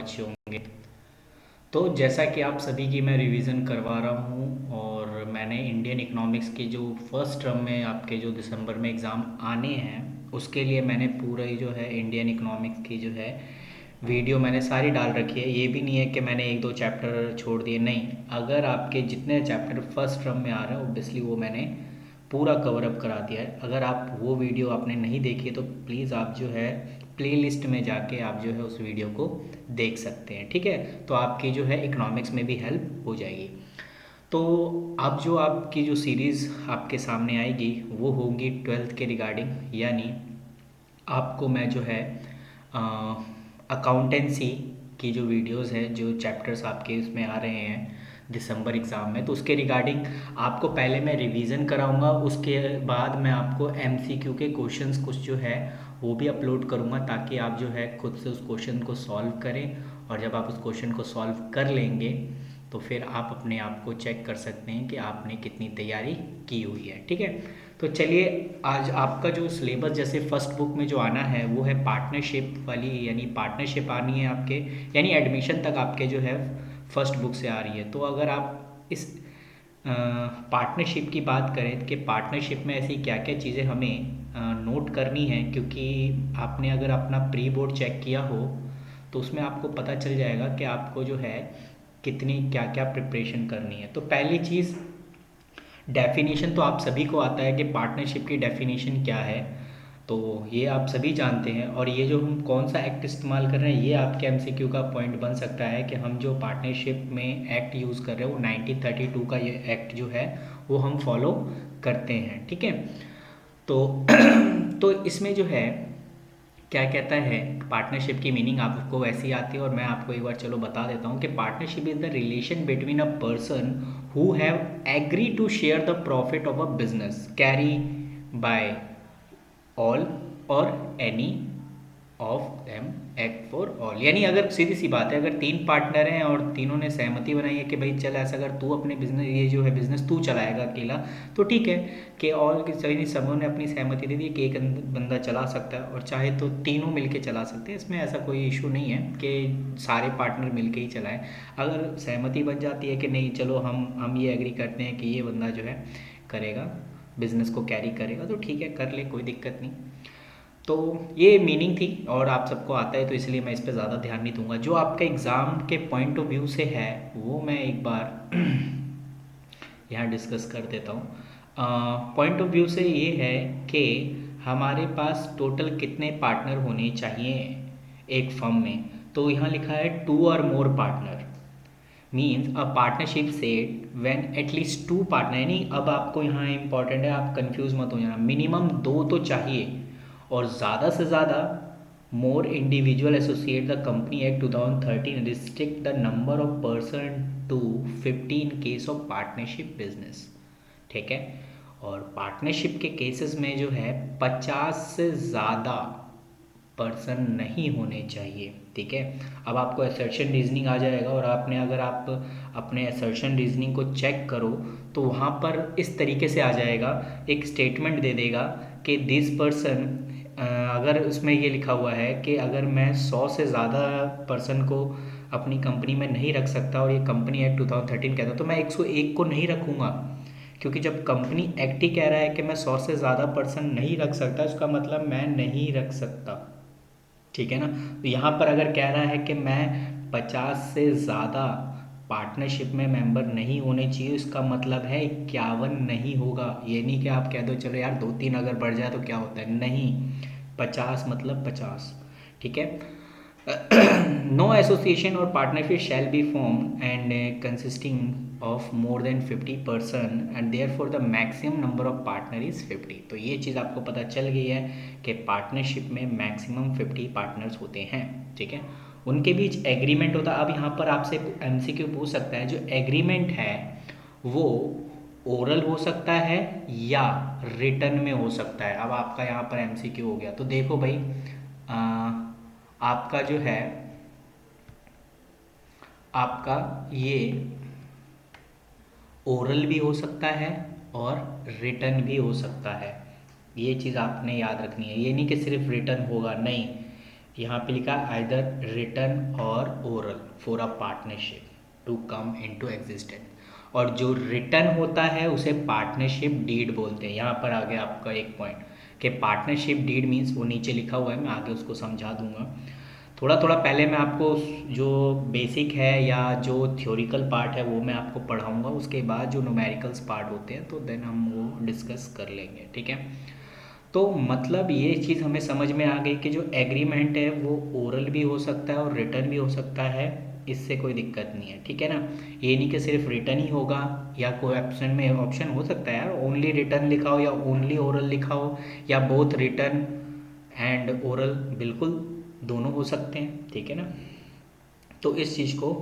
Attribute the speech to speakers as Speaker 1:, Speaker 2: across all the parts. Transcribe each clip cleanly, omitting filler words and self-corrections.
Speaker 1: अच्छे होंगे। तो जैसा कि आप सभी की मैं रिवीजन करवा रहा हूँ, और मैंने इंडियन इकोनॉमिक्स के जो फर्स्ट टर्म में आपके जो दिसंबर में एग्ज़ाम आने हैं उसके लिए मैंने पूरा ही जो है इंडियन इकोनॉमिक्स की जो है वीडियो मैंने सारी डाल रखी है। ये भी नहीं है कि मैंने एक दो चैप्टर छोड़ दिए, नहीं। अगर आपके जितने चैप्टर फर्स्ट टर्म में आ रहे हैं ओब्वियसली वो मैंने पूरा कवर अप करा दिया है। अगर आप वो वीडियो आपने नहीं देखी है तो प्लीज़ आप जो है प्लेलिस्ट में जाके आप जो है उस वीडियो को देख सकते हैं, ठीक है। तो आपकी जो है इकोनॉमिक्स में भी हेल्प हो जाएगी। तो अब जो आपकी जो सीरीज़ आपके सामने आएगी वो होगी ट्वेल्थ के रिगार्डिंग, यानी आपको मैं जो है अकाउंटेंसी की जो वीडियोस है, जो चैप्टर्स आपके इसमें आ रहे हैं दिसंबर एग्ज़ाम में, तो उसके रिगार्डिंग आपको पहले मैं रिवीजन कराऊंगा। उसके बाद मैं आपको एमसीक्यू के क्वेश्चंस कुछ जो है वो भी अपलोड करूंगा, ताकि आप जो है खुद से उस क्वेश्चन को सॉल्व करें। और जब आप उस क्वेश्चन को सॉल्व कर लेंगे तो फिर आप अपने आप को चेक कर सकते हैं कि आपने कितनी तैयारी की हुई है, ठीक है। तो चलिए, आज आपका जो सिलेबस जैसे फर्स्ट बुक में जो आना है वो है पार्टनरशिप वाली, यानी पार्टनरशिप आनी है आपके, यानी एडमिशन तक आपके जो है फर्स्ट बुक से आ रही है। तो अगर आप इस पार्टनरशिप की बात करें कि पार्टनरशिप में ऐसी क्या क्या चीज़ें हमें नोट करनी है, क्योंकि आपने अगर अपना प्री बोर्ड चेक किया हो तो उसमें आपको पता चल जाएगा कि आपको जो है कितनी क्या क्या प्रिपरेशन करनी है। तो पहली चीज़, डेफिनेशन तो आप सभी को आता है कि पार्टनरशिप की डेफिनेशन क्या है, तो ये आप सभी जानते हैं। और ये जो हम कौन सा एक्ट इस्तेमाल कर रहे हैं ये आपके एमसीक्यू का पॉइंट बन सकता है कि हम जो पार्टनरशिप में एक्ट यूज़ कर रहे हैं वो 1932 का ये एक्ट जो है वो हम फॉलो करते हैं, ठीक है। तो तो इसमें जो है क्या कहता है, पार्टनरशिप की मीनिंग आपको वैसी आती है, और मैं आपको एक बार चलो बता देता हूँ कि partnership is the relation between a person who have agree to share the profit of a business carry by all और any of them act for all. यानी अगर सीधी सी बात है, अगर तीन पार्टनर हैं और तीनों ने सहमति बनाई है कि भाई चल ऐसा, अगर तू अपने बिजनेस ये जो है बिजनेस तू चलाएगा अकेला तो ठीक है, कि ऑल के सभी समूह ने अपनी सहमति दे दी कि एक बंदा चला सकता है, और चाहे तो तीनों मिलके चला सकते हैं। इसमें ऐसा कोई इशू नहीं है कि सारे पार्टनर मिलके ही चलाएं। अगर सहमति बन जाती है कि नहीं चलो हम ये एग्री करते हैं कि ये बंदा जो है करेगा, बिजनेस को कैरी करेगा, तो ठीक है कर ले, कोई दिक्कत नहीं। तो ये मीनिंग थी और आप सबको आता है तो इसलिए मैं इस पर ज़्यादा ध्यान नहीं दूंगा। जो आपका एग्ज़ाम के पॉइंट ऑफ व्यू से है वो मैं एक बार यहाँ डिस्कस कर देता हूँ। पॉइंट ऑफ व्यू से ये है कि हमारे पास टोटल कितने पार्टनर होने चाहिए एक फर्म में। तो यहाँ लिखा है टू और more partner means a partnership set when at least two partner, यानी अब आपको यहाँ इंपॉर्टेंट है, आप कंफ्यूज मत हो जाना, मिनिमम दो तो चाहिए और ज़्यादा से ज़्यादा more individual associate the company act 2013 restrict the number of person to 50 in case of partnership business, ठीक है। और पार्टनरशिप के केसेस में जो है 50 से ज़्यादा पर्सन नहीं होने चाहिए, ठीक है। अब आपको असर्शन रीजनिंग आ जाएगा, और आपने अगर आप अपने असर्शन रीजनिंग को चेक करो तो वहाँ पर इस तरीके से आ जाएगा, एक स्टेटमेंट दे देगा कि दिस पर्सन, अगर उसमें ये लिखा हुआ है कि अगर मैं 100 से ज़्यादा पर्सन को अपनी कंपनी में नहीं रख सकता और ये कंपनी एक्ट 2013 कहता है, तो मैं 101 को नहीं रखूँगा, क्योंकि जब कंपनी एक्ट ही कह रहा है कि मैं 100 से ज़्यादा पर्सन नहीं रख सकता, इसका मतलब मैं नहीं रख सकता, ठीक है ना। तो यहाँ पर अगर कह रहा है कि मैं 50 से ज़्यादा पार्टनरशिप में मेंबर नहीं होने चाहिए, इसका मतलब है 51 नहीं होगा। ये नहीं कि आप कह दो चलो यार दो तीन अगर बढ़ जाए तो क्या होता है, नहीं, 50 मतलब 50, ठीक है। No association or partnership shall be formed and consisting of more than 50 person, and therefore the maximum number of partner is 50। तो ये चीज़ आपको पता चल गई है कि पार्टनरशिप में मैक्सिमम 50 पार्टनर्स होते हैं, ठीक है। उनके बीच एग्रीमेंट होता है। अब यहाँ पर आपसे एमसीक्यू पूछ सकता है, जो एग्रीमेंट है वो ओरल हो सकता है या रिटर्न में हो सकता है। अब आपका यहाँ पर एमसीक्यू हो गया, तो देखो भाई, आपका जो है आपका ये ओरल भी हो सकता है और रिटर्न भी हो सकता है। ये चीज़ आपने याद रखनी है, ये नहीं कि सिर्फ रिटर्न होगा, नहीं, यहाँ पे लिखा either written or oral for a partnership to come into existence, और जो रिटन होता है उसे पार्टनरशिप डीड बोलते हैं। यहाँ पर आ गया आपका एक पॉइंट कि पार्टनरशिप डीड मीन्स, वो नीचे लिखा हुआ है, मैं आगे उसको समझा दूंगा। थोड़ा थोड़ा पहले मैं आपको जो बेसिक है या जो थ्योरिकल पार्ट है वो मैं आपको पढ़ाऊँगा, उसके बाद जो न्यूमेरिकल्स पार्ट होते हैं तो देन हम वो डिस्कस कर लेंगे, ठीक है। तो मतलब ये चीज़ हमें समझ में आ गई कि जो एग्रीमेंट है वो ओरल भी हो सकता है और रिटर्न भी हो सकता है, इससे कोई दिक्कत नहीं है, ठीक है ना। ये नहीं कि सिर्फ रिटर्न ही होगा, या कोई ऑप्शन में ऑप्शन हो सकता है यार ओनली रिटर्न लिखा हो या ओनली ओरल लिखा हो, या बोथ रिटर्न एंड ओरल, बिल्कुल दोनों हो सकते हैं, ठीक है ना। तो इस चीज़ को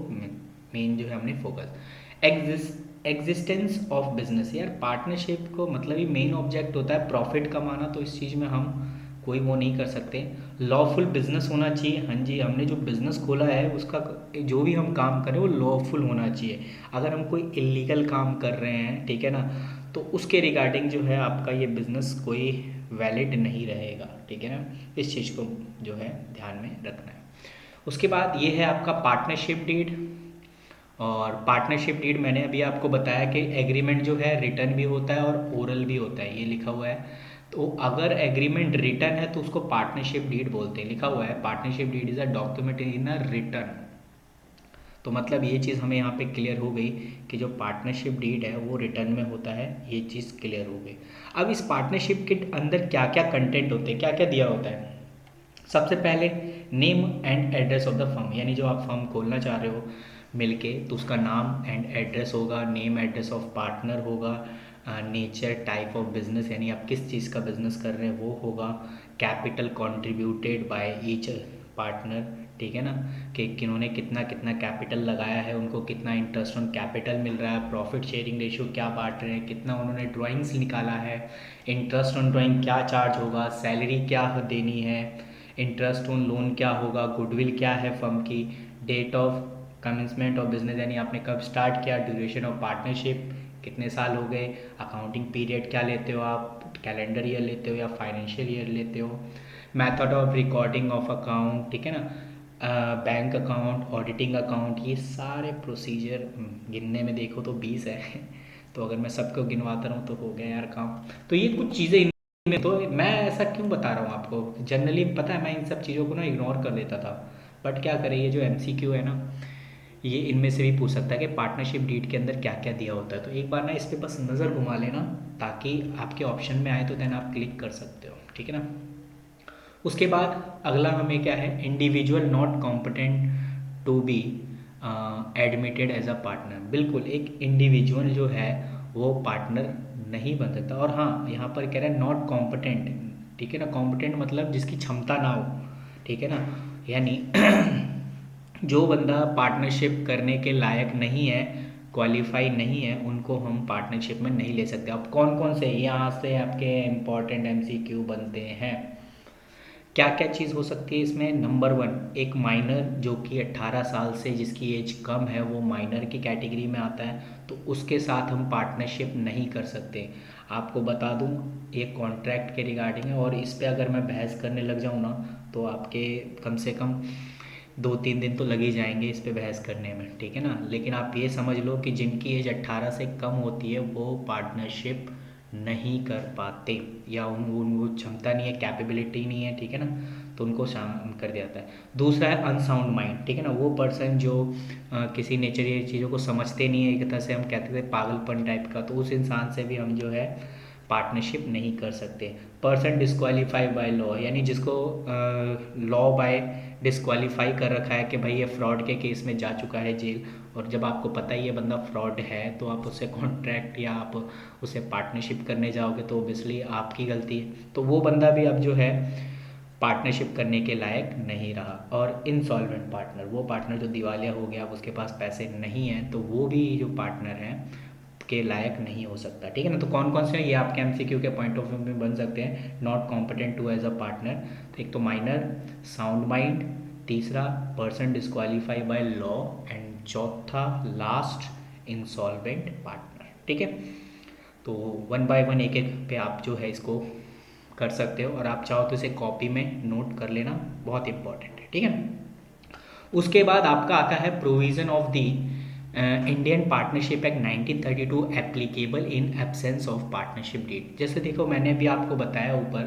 Speaker 1: मेन जो है हमने फोकस, एग्जिस्टेंस ऑफ बिजनेस, यार पार्टनरशिप को मतलब ही मेन ऑब्जेक्ट होता है प्रॉफिट कमाना, तो इस चीज़ में हम कोई वो नहीं कर सकते। लॉफुल बिजनेस होना चाहिए, हाँ जी, हमने जो बिजनेस खोला है उसका जो भी हम काम करें वो लॉफुल होना चाहिए। अगर हम कोई इलीगल काम कर रहे हैं, ठीक है ना, तो उसके रिगार्डिंग जो है आपका ये बिज़नेस कोई वैलिड नहीं रहेगा, ठीक है ना। इस चीज़ को जो है ध्यान में रखना है। उसके बाद ये है आपका पार्टनरशिप डीड, और पार्टनरशिप डीड मैंने अभी आपको बताया कि एग्रीमेंट जो है रिटर्न भी होता है और ओरल भी होता है, ये लिखा हुआ है। तो अगर एग्रीमेंट रिटर्न है तो उसको पार्टनरशिप डीड बोलते हैं, लिखा हुआ है partnership deed is a document in a return. तो मतलब ये चीज़ हमें यहाँ पे क्लियर हो गई कि जो पार्टनरशिप डीड है वो रिटर्न में होता है, ये चीज़ क्लियर हो गई। अब इस पार्टनरशिप के अंदर क्या क्या कंटेंट होते हैं, क्या क्या दिया होता है। सबसे पहले name and address of the firm, यानी जो आप फर्म खोलना चाह रहे हो मिलके, तो उसका नाम एंड एड्रेस होगा, नेम एड्रेस ऑफ पार्टनर होगा, नेचर टाइप ऑफ बिजनेस, यानी आप किस चीज़ का बिजनेस कर रहे हैं वो होगा, capital contributed by each partner, ठीक है ना, कि किन्होंने कितना कितना कैपिटल लगाया है, उनको कितना इंटरेस्ट ऑन कैपिटल मिल रहा है, प्रॉफिट शेयरिंग रेशियो क्या बांट रहे हैं, कितना उन्होंने ड्राइंग्स निकाला है, इंटरेस्ट ऑन ड्राइंग क्या चार्ज होगा, सैलरी क्या देनी है, इंटरेस्ट ऑन लोन क्या होगा, गुडविल क्या है फर्म की, date of commencement of business यानी आपने कब स्टार्ट किया, ड्यूरेशन ऑफ पार्टनरशिप कितने साल हो गए, अकाउंटिंग पीरियड क्या लेते हो आप, कैलेंडर ईयर लेते हो या फाइनेंशियल ईयर लेते हो, method of recording of account, ठीक है ना, बैंक अकाउंट, ऑडिटिंग अकाउंट, ये सारे प्रोसीजर गिनने में देखो तो 20 है तो अगर मैं सबको गिनवाता रहूँ तो हो गया यार काम। तो ये कुछ चीज़ें इनमें, तो मैं ऐसा क्यों बता रहा हूँ आपको, जनरली पता है मैं इन सब चीज़ों को ना इग्नोर कर देता था, बट क्या करें, ये जो MCQ है ना, ये इनमें से भी पूछ सकता है कि पार्टनरशिप डीड के अंदर क्या क्या दिया होता है। तो एक बार ना इस पर बस नज़र घुमा लेना, ताकि आपके ऑप्शन में आए तो देन आप क्लिक कर सकते हो, ठीक है ना। उसके बाद अगला हमें क्या है, individual not competent to be admitted as a partner, बिल्कुल एक इंडिविजुअल जो है वो पार्टनर नहीं बन सकता। और हाँ, यहाँ पर कह रहे हैं नॉट कॉम्पिटेंट, ठीक है ना, कॉम्पिटेंट मतलब जिसकी क्षमता ना हो, ठीक है ना, यानी जो बंदा पार्टनरशिप करने के लायक नहीं है, क्वालिफाई नहीं है, उनको हम पार्टनरशिप में नहीं ले सकते। अब कौन कौन से यहाँ से आपके इम्पॉर्टेंट MCQ बनते हैं, क्या क्या चीज़ हो सकती है इसमें। नंबर 1, एक माइनर जो कि 18 साल से जिसकी एज कम है वो माइनर की कैटेगरी में आता है, तो उसके साथ हम पार्टनरशिप नहीं कर सकते। आपको बता दूं ये कॉन्ट्रैक्ट के रिगार्डिंग है, और इस पे अगर मैं बहस करने लग जाऊं ना तो आपके कम से कम 2-3 दिन तो लग ही जाएंगे इस पे बहस करने में, ठीक है ना। लेकिन आप ये समझ लो कि जिनकी एज 18 से कम होती है वो पार्टनरशिप नहीं कर पाते, या उनको क्षमता नहीं है, कैपेबिलिटी नहीं है, ठीक है ना, तो उनको शामिल कर दिया जाता है। दूसरा है अनसाउंड माइंड, ठीक है ना, वो पर्सन जो किसी नेचर चीज़ों को समझते नहीं है, एक तरह से हम कहते थे पागलपन टाइप का, तो उस इंसान से भी हम जो है पार्टनरशिप नहीं कर सकते। पर्सन डिस्क्वालीफाई बाय लॉ, यानी जिसको लॉ बाय डिस्क्वालीफाई कर रखा है कि भाई ये फ्रॉड के केस में जा चुका है जेल, और जब आपको पता ही ये बंदा फ्रॉड है तो आप उससे कॉन्ट्रैक्ट या आप उससे पार्टनरशिप करने जाओगे तो ओबियसली आपकी गलती है, तो वो बंदा भी अब जो है पार्टनरशिप करने के लायक नहीं रहा। और इंसॉल्वेंट पार्टनर, वो पार्टनर जो दिवालिया हो गया, अब उसके पास पैसे नहीं हैं, तो वो भी जो पार्टनर है के लायक नहीं हो सकता, ठीक है ना। तो कौन कौन से हैं ये आपके MCQ के पॉइंट ऑफ व्यू में बन सकते हैं, not competent to as a partner, तो एक तो माइनर, साउंड माइंड, तीसरा person disqualify by law, and चौथा लास्ट इंसॉल्वेंट पार्टनर, ठीक है। तो वन बाय वन एक एक पे आप जो है इसको कर सकते हो, और आप चाहो तो इसे कॉपी में नोट कर लेना, बहुत इंपॉर्टेंट है, ठीक है ना। उसके बाद आपका आता है provision of the Indian partnership act 1932 applicable in absence of partnership deed. जैसे देखो मैंने अभी आपको बताया ऊपर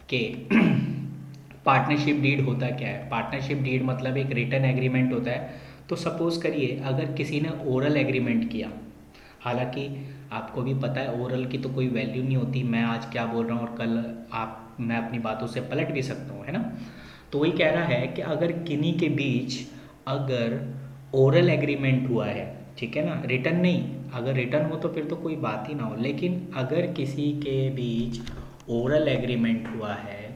Speaker 1: कि पार्टनरशिप डीड होता क्या है। पार्टनरशिप डीड मतलब एक रिटन एग्रीमेंट होता है। तो सपोज़ करिए अगर किसी ने ओरल एग्रीमेंट किया, हालांकि आपको भी पता है ओरल की तो कोई वैल्यू नहीं होती, मैं आज क्या बोल रहा हूँ और कल मैं अपनी बातों से पलट भी सकता हूँ, है ना। तो वही कह रहा है कि अगर किन्हीं के बीच अगर ओरल एग्रीमेंट हुआ है, ठीक है ना, रिटन नहीं, अगर रिटन हो तो फिर तो कोई बात ही ना हो, लेकिन अगर किसी के बीच ओरल एग्रीमेंट हुआ है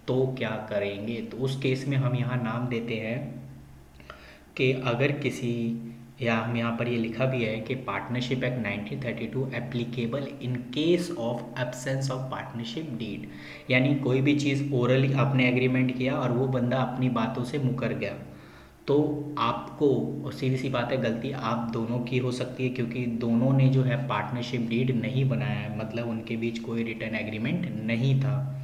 Speaker 1: तो क्या करेंगे। तो उस केस में हम यहाँ नाम देते हैं कि अगर किसी, या हम यहाँ पर ये लिखा भी है कि partnership act 1932 applicable in case of absence of partnership deed, यानी कोई भी चीज़ ओरली आपने एग्रीमेंट किया और वो बंदा अपनी बातों से मुकर गया, तो आपको, और सीधी सी बात है गलती आप दोनों की हो सकती है क्योंकि दोनों ने जो है पार्टनरशिप डीड नहीं बनाया है, मतलब उनके बीच कोई रिटर्न एग्रीमेंट नहीं था।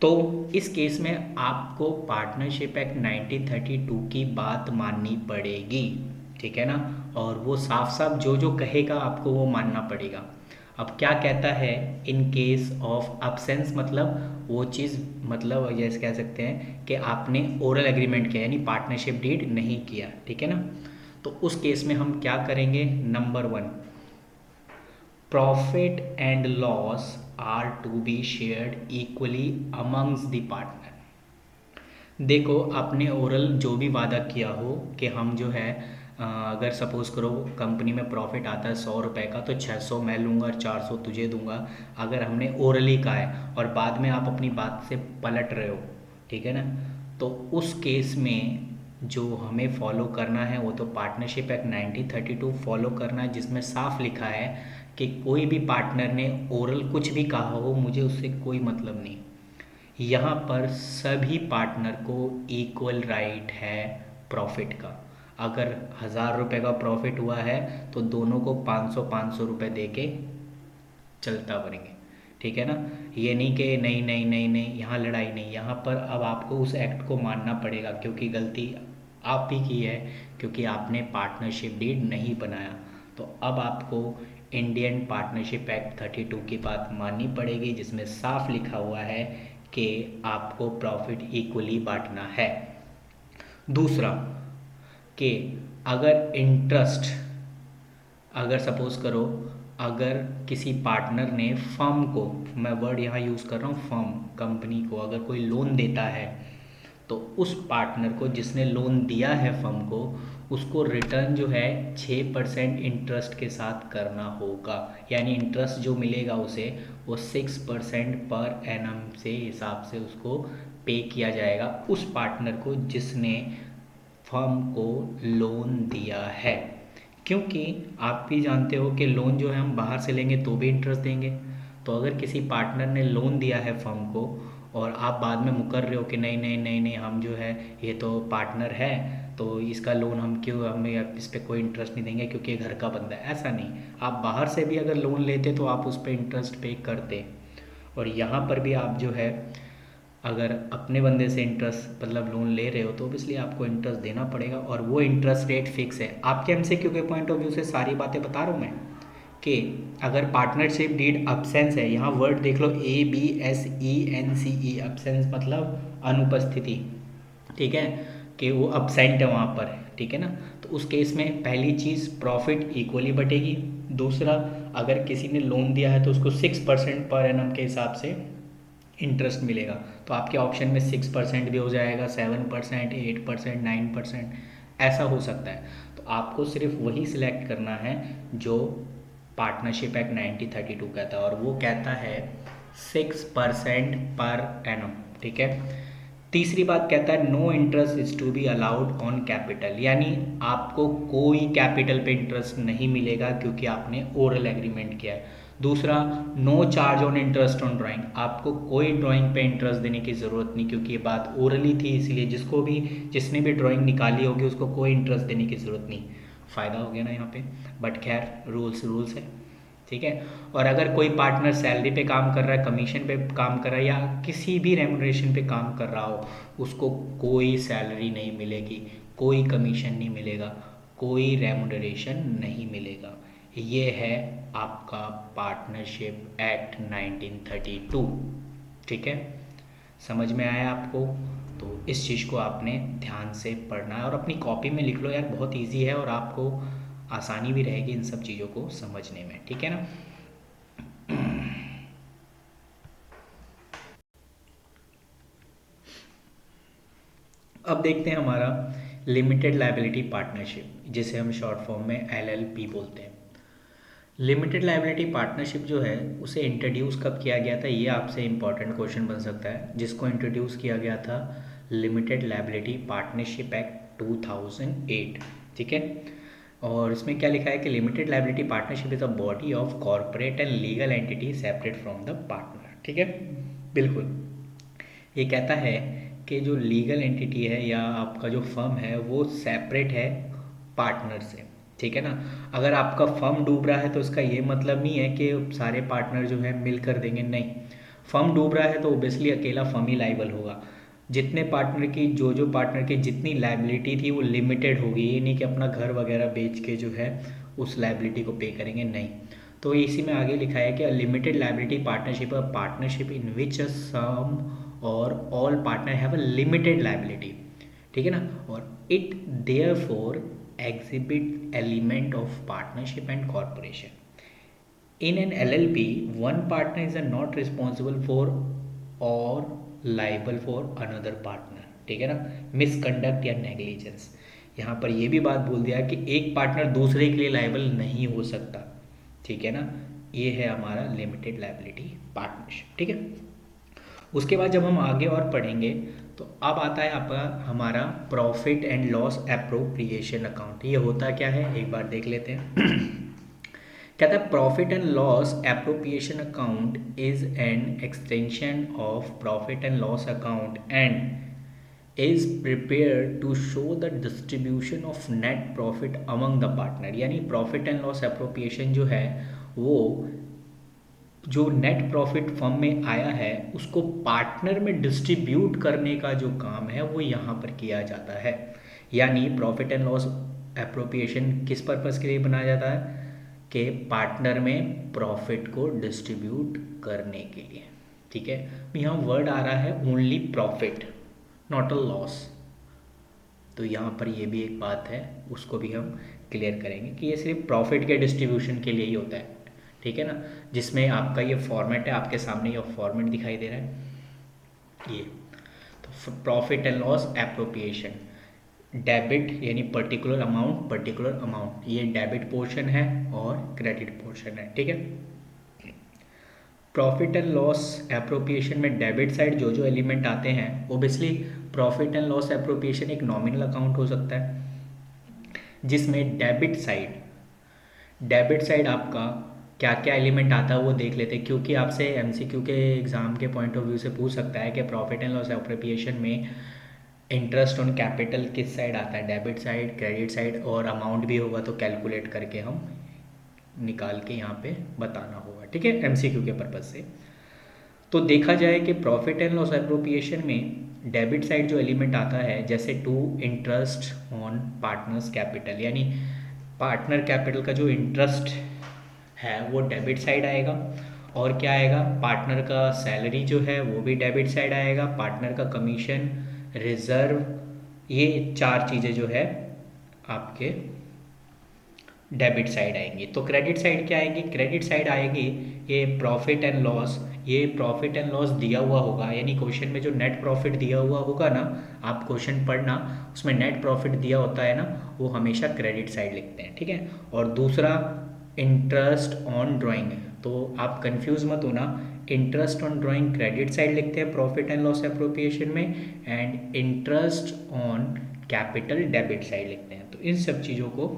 Speaker 1: तो इस केस में आपको पार्टनरशिप एक्ट 1932 की बात माननी पड़ेगी, ठीक है ना। और वो साफ साफ जो जो कहेगा आपको वो मानना पड़ेगा। अब क्या कहता है, इन केस ऑफ अब्सेंस मतलब वो चीज़, मतलब जैसे कह सकते हैं कि आपने ओरल एग्रीमेंट किया यानी पार्टनरशिप डीड नहीं किया, ठीक है ना। तो उस केस में हम क्या करेंगे, number 1, profit and loss are to be shared equally amongst the partner. देखो आपने ओरल जो भी वादा किया हो कि हम जो है अगर सपोज़ करो कंपनी में प्रॉफिट आता है 100 रुपये का, तो 600 मैं लूँगा और 400 तुझे दूंगा, अगर हमने ओरली कहा है और बाद में आप अपनी बात से पलट रहे हो, ठीक है ना। तो उस केस में जो हमें फॉलो करना है वो तो पार्टनरशिप एक्ट 1932 फॉलो करना है, जिसमें साफ लिखा है कि कोई भी पार्टनर ने ओरल कुछ भी कहा हो मुझे उससे कोई मतलब नहीं। यहाँ पर सभी पार्टनर को इक्वल राइट है प्रॉफिट का। अगर 1000 रुपये का प्रॉफिट हुआ है तो दोनों को 500 रुपये दे के चलता बनेंगे, ठीक है ना। ये नहीं कि नहीं नहीं नहीं नहीं, यहाँ लड़ाई नहीं, यहाँ पर अब आपको उस एक्ट को मानना पड़ेगा क्योंकि गलती आप ही की है, क्योंकि आपने पार्टनरशिप डीड नहीं बनाया। तो अब आपको इंडियन पार्टनरशिप एक्ट 32 की बात माननी पड़ेगी, जिसमें साफ लिखा हुआ है कि आपको प्रॉफिट इक्वली बांटना है। दूसरा कि अगर इंटरेस्ट, अगर सपोज़ करो अगर किसी पार्टनर ने फर्म को, मैं वर्ड यहाँ यूज़ कर रहा हूँ फर्म, कंपनी को अगर कोई लोन देता है तो उस पार्टनर को जिसने लोन दिया है फर्म को, उसको रिटर्न जो है 6% इंटरेस्ट के साथ करना होगा। यानी इंटरेस्ट जो मिलेगा उसे वो 6% पर एनम से हिसाब से उसको पे किया जाएगा उस पार्टनर को जिसने फर्म को लोन दिया है। क्योंकि आप भी जानते हो कि लोन जो है हम बाहर से लेंगे तो भी इंटरेस्ट देंगे। तो अगर किसी पार्टनर ने लोन दिया है फर्म को और आप बाद में मुकर रहे हो कि नहीं नहीं नहीं नहीं हम जो है ये तो पार्टनर है तो इसका लोन हम क्यों, हमें इस पर कोई इंटरेस्ट नहीं देंगे क्योंकि घर का बंदा है, ऐसा नहीं। आप बाहर से भी अगर लोन लेते तो आप उस पर इंटरेस्ट पे करते। और यहाँ पर भी आप जो है अगर अपने बंदे से इंटरेस्ट मतलब लोन ले रहे हो तो ऑब्वियसली आपको इंटरेस्ट देना पड़ेगा, और वो इंटरेस्ट रेट फिक्स है। आपके एमसीक्यू के पॉइंट ऑफ व्यू से सारी बातें बता रहा हूँ मैं कि अगर पार्टनरशिप डीड अब्सेंस है, यहाँ वर्ड देख लो ABSENCE, अब्सेंस मतलब अनुपस्थिति, ठीक है, कि वो अब्सेंट है वहाँ पर, ठीक है ना। तो उस केस में पहली चीज़ प्रॉफिट इक्वली बटेगी। दूसरा, अगर किसी ने लोन दिया है तो उसको 6% पर एनम के हिसाब से इंटरेस्ट मिलेगा। तो आपके ऑप्शन में 6% भी हो जाएगा, 7%, 8%, 9%, ऐसा हो सकता है। तो आपको सिर्फ वही सिलेक्ट करना है जो पार्टनरशिप एक्ट 1932 कहता है, और वो कहता है 6% पर एनम, ठीक है। तीसरी बात कहता है no interest is to be allowed on capital, यानी आपको कोई कैपिटल पे इंटरेस्ट नहीं मिलेगा क्योंकि आपने ओरल एग्रीमेंट किया है। दूसरा, no charge on interest on drawing, आपको कोई ड्राइंग पे इंटरेस्ट देने की ज़रूरत नहीं क्योंकि ये बात ओरली थी, इसलिए जिसने भी ड्राइंग निकाली होगी उसको कोई इंटरेस्ट देने की ज़रूरत नहीं। फ़ायदा हो गया ना यहाँ पे, बट खैर रूल्स है, ठीक है। और अगर कोई पार्टनर सैलरी पे काम कर रहा है, कमीशन पे काम कर रहा है, या किसी भी रेमुनरेशन पे काम कर रहा हो, उसको कोई सैलरी नहीं मिलेगी, कोई कमीशन नहीं मिलेगा, कोई रेमुनरेशन नहीं मिलेगा। ये है आपका पार्टनरशिप एक्ट 1932। ठीक है, समझ में आया आपको? तो इस चीज़ को आपने ध्यान से पढ़ना है और अपनी कॉपी में लिख लो यार, बहुत इजी है और आपको आसानी भी रहेगी इन सब चीज़ों को समझने में। ठीक है ना? अब देखते हैं हमारा लिमिटेड लायबिलिटी पार्टनरशिप, जिसे हम शॉर्ट फॉर्म में LLP बोलते हैं। लिमिटेड लायबिलिटी पार्टनरशिप जो है उसे इंट्रोड्यूस कब किया गया था, ये आपसे इंपॉर्टेंट क्वेश्चन बन सकता है। जिसको इंट्रोड्यूस किया गया था लिमिटेड लायबिलिटी पार्टनरशिप एक्ट 2008। ठीक है, और इसमें क्या लिखा है कि limited liability partnership is a body of corporate and legal entity separate from the partner. ठीक है, बिल्कुल। ये कहता है कि जो लीगल एंटिटी है या आपका जो फर्म है वो सेपरेट है पार्टनर से। ठीक है ना? अगर आपका फर्म डूब रहा है तो इसका ये मतलब नहीं है कि सारे पार्टनर जो है मिल कर देंगे, नहीं। फर्म डूब रहा है तो ओबियसली अकेला फर्म ही लाइबल होगा। जितने पार्टनर की जो पार्टनर की जितनी लाइबिलिटी थी वो लिमिटेड होगी। ये नहीं कि अपना घर वगैरह बेच के जो है उस लाइबिलिटी को पे करेंगे, नहीं। तो इसी में आगे लिखा है कि limited liability partnership a partnership in which a some और all partner have a limited liability. ठीक है ना? और it therefore exhibit element of partnership and corporation. In an LLP, one partner is not responsible for or liable for another partner. ठीक है ना? Misconduct या negligence, यहाँ पर ये भी बात बोल दिया कि एक पार्टनर दूसरे के लिए लाइबल नहीं हो सकता। ठीक है ना? ये है हमारा लिमिटेड लाइबिलिटी पार्टनरशिप। ठीक है, उसके बाद जब हम आगे और पढ़ेंगे तो अब आता है आपका हमारा profit and loss appropriation account. ये होता क्या है एक बार देख लेते हैं। कहता है profit and loss appropriation account is an extension of profit and loss account and is prepare to show the distribution of net profit among the partner. यानी प्रॉफिट एंड लॉस एप्रोप्रिएशन जो है वो जो नेट प्रॉफिट फर्म में आया है उसको partner में डिस्ट्रीब्यूट करने का जो काम है वो यहाँ पर किया जाता है। यानी प्रॉफिट एंड लॉस एप्रोप्रिएशन किस पर्पस के लिए बनाया जाता है कि पार्टनर में प्रॉफिट को डिस्ट्रीब्यूट करने के लिए। ठीक है, यहाँ वर्ड आ रहा है only profit, not a loss. तो यहाँ पर ये भी एक बात है, उसको भी हम क्लियर करेंगे कि ये सिर्फ प्रॉफिट के डिस्ट्रीब्यूशन के लिए ही होता है। ठीक है ना? जिसमें आपका ये फॉर्मेट है, आपके सामने ये फॉर्मेट दिखाई दे रहा है ये। तो profit and loss appropriation, debit यानी पर्टिकुलर अमाउंट, ये डेबिट पोर्शन है और क्रेडिट पोर्शन है। ठीक है, प्रॉफिट एंड लॉस एप्रोप्रिएशन में डेबिट साइड जो जो एलिमेंट आते हैं, obviously profit and loss appropriation एक नॉमिनल अकाउंट हो सकता है जिसमें डेबिट साइड आपका क्या क्या एलिमेंट आता है वो देख लेते हैं, क्योंकि आपसे MCQ के एग्ज़ाम के पॉइंट ऑफ व्यू से पूछ सकता है कि प्रॉफिट एंड लॉस एप्रोप्रिएशन में इंटरेस्ट ऑन कैपिटल किस साइड आता है, डेबिट साइड, क्रेडिट साइड, और अमाउंट भी होगा तो कैलकुलेट करके हम निकाल के यहाँ पे बताना होगा। ठीक है, MCQ के पर्पज़ से। तो देखा जाए कि प्रॉफिट एंड लॉस एप्रोप्रिएशन में डेबिट साइड जो एलिमेंट आता है, जैसे to interest on partners capital, यानी पार्टनर कैपिटल का जो इंटरेस्ट है वो डेबिट साइड आएगा। और क्या आएगा, पार्टनर का सैलरी जो है वो भी डेबिट साइड आएगा, पार्टनर का कमीशन, रिजर्व, ये चार चीज़ें जो है आपके डेबिट साइड आएंगी। तो क्रेडिट साइड क्या आएगी, क्रेडिट साइड आएगी ये प्रॉफिट एंड लॉस। ये प्रॉफिट एंड लॉस दिया हुआ होगा, यानी क्वेश्चन में जो नेट प्रॉफिट दिया हुआ होगा ना, आप क्वेश्चन पढ़ना, उसमें नेट प्रॉफिट दिया होता है ना, वो हमेशा क्रेडिट साइड लिखते हैं। ठीक है, और दूसरा इंटरेस्ट ऑन ड्राइंग, तो आप कंफ्यूज मत होना, interest on drawing credit side लिखते हैं प्रॉफिट एंड लॉस एप्रोप्रिएशन में, and interest on capital debit side लिखते हैं। तो इन सब चीज़ों को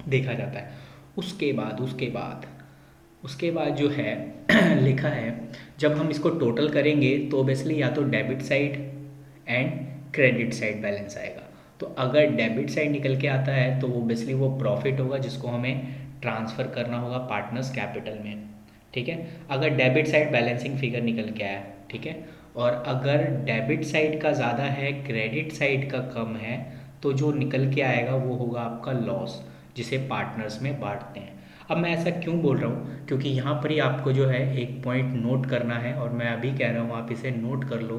Speaker 1: देखा जाता है। उसके बाद जो है लिखा है, जब हम इसको टोटल करेंगे तो ओबियसली या तो debit side and credit side balance आएगा। तो अगर डेबिट साइड निकल के आता है तो ओबियसली वो प्रॉफिट होगा, जिसको हमें ट्रांसफ़र करना होगा पार्टनर्स कैपिटल में, ठीक है। अगर डेबिट साइड बैलेंसिंग फिगर निकल के आया, ठीक है, और अगर डेबिट साइड का ज़्यादा है क्रेडिट साइड का कम है, तो जो निकल के आएगा वो होगा आपका लॉस, जिसे पार्टनर्स में बांटते हैं। अब मैं ऐसा क्यों बोल रहा हूँ, क्योंकि यहाँ पर ही आपको जो है एक पॉइंट नोट करना है, और मैं अभी कह रहा हूँ आप इसे नोट कर लो।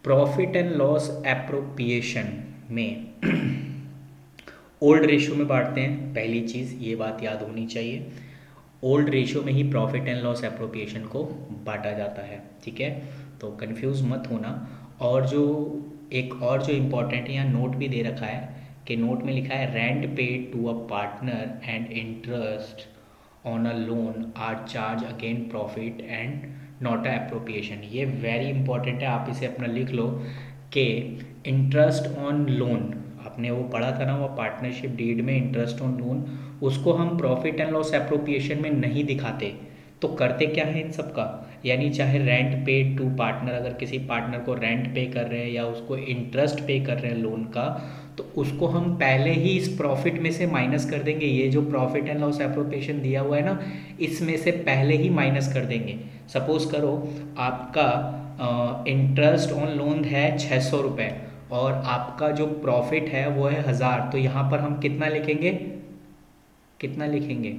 Speaker 1: प्रॉफिट एंड लॉस एप्रोप्रिएशन में ओल्ड रेशियो में बांटते हैं, पहली चीज़ ये बात याद होनी चाहिए। ओल्ड रेशियो में ही प्रॉफिट एंड लॉस एप्रोप्रिएशन को बांटा जाता है, ठीक है, तो कंफ्यूज मत होना। और जो एक और जो इम्पोर्टेंट यहाँ नोट भी दे रखा है कि नोट में लिखा है rent paid to a partner and interest on a loan are charge again profit and not a appropriation. ये वेरी इंपॉर्टेंट है, आप इसे अपना लिख लो कि इंटरेस्ट ऑन लोन, आपने वो पढ़ा था ना, वो पार्टनरशिप डीड में इंटरेस्ट ऑन लोन, उसको हम प्रॉफिट एंड लॉस एप्रोप्रिएशन में नहीं दिखाते, तो करते क्या है इन सब का, यानी चाहे रेंट पे टू पार्टनर, अगर किसी पार्टनर को रेंट पे कर रहे हैं या उसको इंटरेस्ट पे कर रहे हैं लोन का, तो उसको हम पहले ही इस प्रॉफिट में से माइनस कर देंगे। ये जो प्रॉफिट एंड लॉस एप्रोप्रिएशन दिया हुआ है ना, इसमें से पहले ही माइनस कर देंगे। सपोज करो आपका इंटरेस्ट ऑन लोन है 600 रुपये और आपका जो प्रॉफिट है वो है 1000, तो यहाँ पर हम कितना लिखेंगे, कितना लिखेंगे,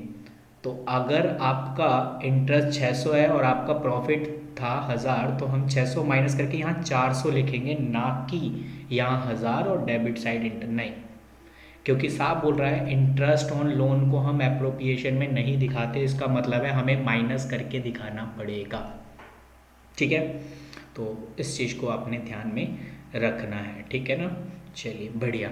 Speaker 1: तो अगर आपका इंटरेस्ट 600 है और आपका प्रॉफिट था 1000, तो हम 600 माइनस करके यहाँ 400 लिखेंगे, ना कि यहाँ 1000 और डेबिट साइड इंटर नहीं, क्योंकि साहब बोल रहा है इंटरेस्ट ऑन लोन को हम एप्रोप्रिएशन में नहीं दिखाते, इसका मतलब है हमें माइनस करके दिखाना पड़ेगा, ठीक है। तो इस चीज़ को आपने ध्यान में रखना है, ठीक है ना। चलिए बढ़िया।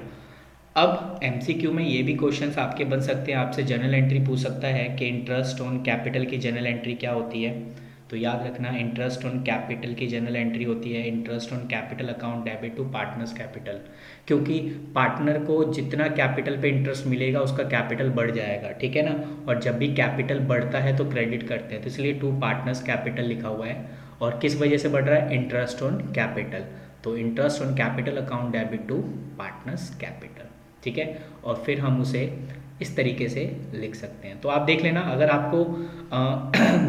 Speaker 1: अब एमसीक्यू में ये भी क्वेश्चंस आपके बन सकते हैं, आपसे जनरल एंट्री पूछ सकता है कि इंटरेस्ट ऑन कैपिटल की जनरल एंट्री क्या होती है। तो याद रखना, इंटरेस्ट ऑन कैपिटल की जनरल एंट्री होती है interest on capital account debit to partners capital, क्योंकि पार्टनर को जितना कैपिटल पे इंटरेस्ट मिलेगा उसका कैपिटल बढ़ जाएगा, ठीक है ना। और जब भी कैपिटल बढ़ता है तो क्रेडिट करते हैं, तो इसलिए टू पार्टनर्स कैपिटल लिखा हुआ है। और किस वजह से बढ़ रहा है, इंटरेस्ट ऑन कैपिटल, तो interest on capital account debit to partners capital, ठीक है। और फिर हम उसे इस तरीके से लिख सकते हैं। तो आप देख लेना, अगर आपको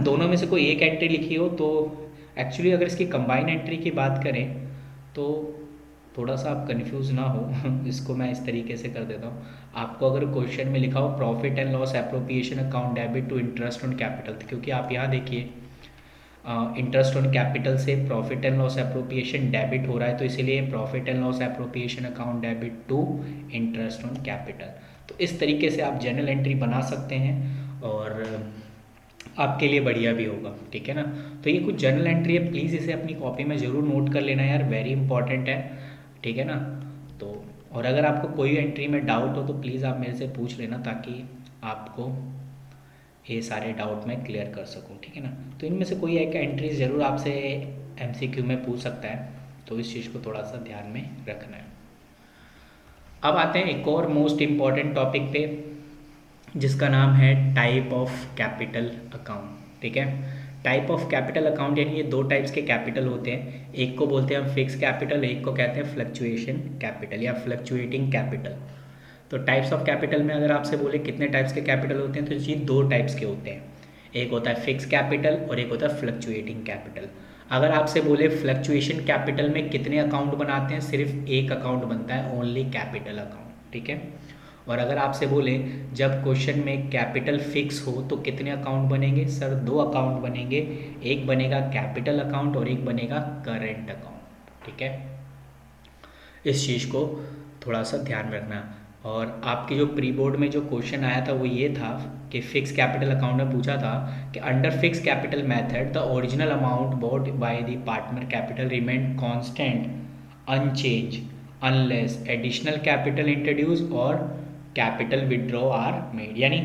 Speaker 1: दोनों में से कोई एक एंट्री लिखी हो तो एक्चुअली अगर इसकी कंबाइन एंट्री की बात करें तो थोड़ा सा आप कंफ्यूज ना हो इसको मैं इस तरीके से कर देता हूँ। आपको अगर क्वेश्चन में लिखा हो profit and loss appropriation account debit to interest on capital, क्योंकि आप यहाँ देखिए इंटरेस्ट ऑन कैपिटल से profit and loss appropriation debit हो रहा है, तो इसीलिए profit and loss appropriation account debit to interest on capital. तो इस तरीके से आप जनरल एंट्री बना सकते हैं और आपके लिए बढ़िया भी होगा, ठीक है ना। तो ये कुछ जनरल एंट्री है, प्लीज़ इसे अपनी कॉपी में ज़रूर नोट कर लेना यार, वेरी इंपॉर्टेंट है, ठीक है ना। तो और अगर आपको कोई एंट्री में डाउट हो तो प्लीज़ आप मेरे से पूछ लेना, ताकि आपको ये सारे डाउट मैं क्लियर कर सकूं, ठीक है ना। तो इनमें से कोई एक एंट्री ज़रूर आपसे एमसीक्यू में पूछ सकता है, तो इस चीज़ को थोड़ा सा ध्यान में रखना है। अब आते हैं एक और मोस्ट इम्पॉर्टेंट टॉपिक पे, जिसका नाम है टाइप ऑफ कैपिटल अकाउंट, ठीक है। टाइप ऑफ कैपिटल अकाउंट यानी ये दो टाइप्स के कैपिटल होते हैं, एक को बोलते हैं हम फिक्स कैपिटल, एक को कहते हैं फ्लक्चुएशन कैपिटल या फ्लक्चुएटिंग कैपिटल। तो टाइप्स ऑफ कैपिटल में अगर आपसे बोले कितने टाइप्स के कैपिटल होते हैं, तो ये दो टाइप्स के होते हैं, एक होता है फिक्स कैपिटल और एक होता है फ्लक्चुएटिंग कैपिटल। अगर आपसे बोले फ्लक्चुएशन कैपिटल में कितने अकाउंट बनाते हैं, सिर्फ एक अकाउंट बनता है, ओनली कैपिटल अकाउंट, ठीक है। और अगर आपसे बोले जब क्वेश्चन में कैपिटल फिक्स हो तो कितने अकाउंट बनेंगे, सर दो अकाउंट बनेंगे, एक बनेगा कैपिटल अकाउंट और एक बनेगा करेंट अकाउंट, ठीक है। इस चीज़ को थोड़ा सा ध्यान रखना। और आपके जो प्री बोर्ड में जो क्वेश्चन आया था वो ये था कि फिक्स कैपिटल अकाउंट में पूछा था कि under fix capital method the original amount bought by the partner capital remain constant unchange unless additional capital introduce or capital withdraw are made, यानी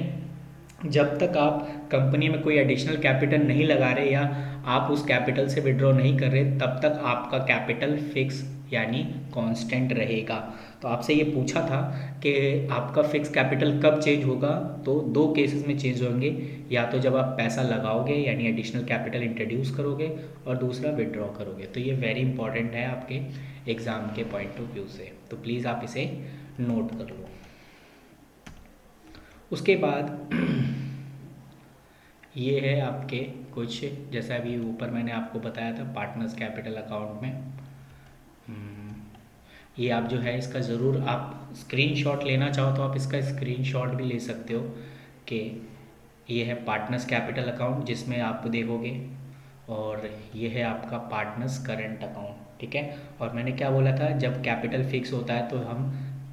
Speaker 1: जब तक आप कंपनी में कोई एडिशनल कैपिटल नहीं लगा रहे या आप उस कैपिटल से विड्रॉ नहीं कर रहे, तब तक आपका कैपिटल फिक्स यानी कांस्टेंट रहेगा। तो आपसे ये पूछा था कि आपका फिक्स कैपिटल कब चेंज होगा, तो दो केसेस में चेंज होंगे, या तो जब आप पैसा लगाओगे यानी एडिशनल कैपिटल इंट्रोड्यूस करोगे, और दूसरा विड्रॉ करोगे। तो ये वेरी इंपॉर्टेंट है आपके एग्ज़ाम के पॉइंट ऑफ व्यू से, तो प्लीज़ आप इसे नोट कर लो। उसके बाद ये है आपके कुछ, जैसा अभी ऊपर मैंने आपको बताया था पार्टनर्स कैपिटल अकाउंट में। हम्म, ये आप जो है इसका ज़रूर आप स्क्रीनशॉट लेना चाहो तो आप इसका स्क्रीनशॉट भी ले सकते हो कि ये है पार्टनर्स कैपिटल अकाउंट जिसमें आप देखोगे, और ये है आपका पार्टनर्स करंट अकाउंट, ठीक है। और मैंने क्या बोला था, जब कैपिटल फिक्स होता है तो हम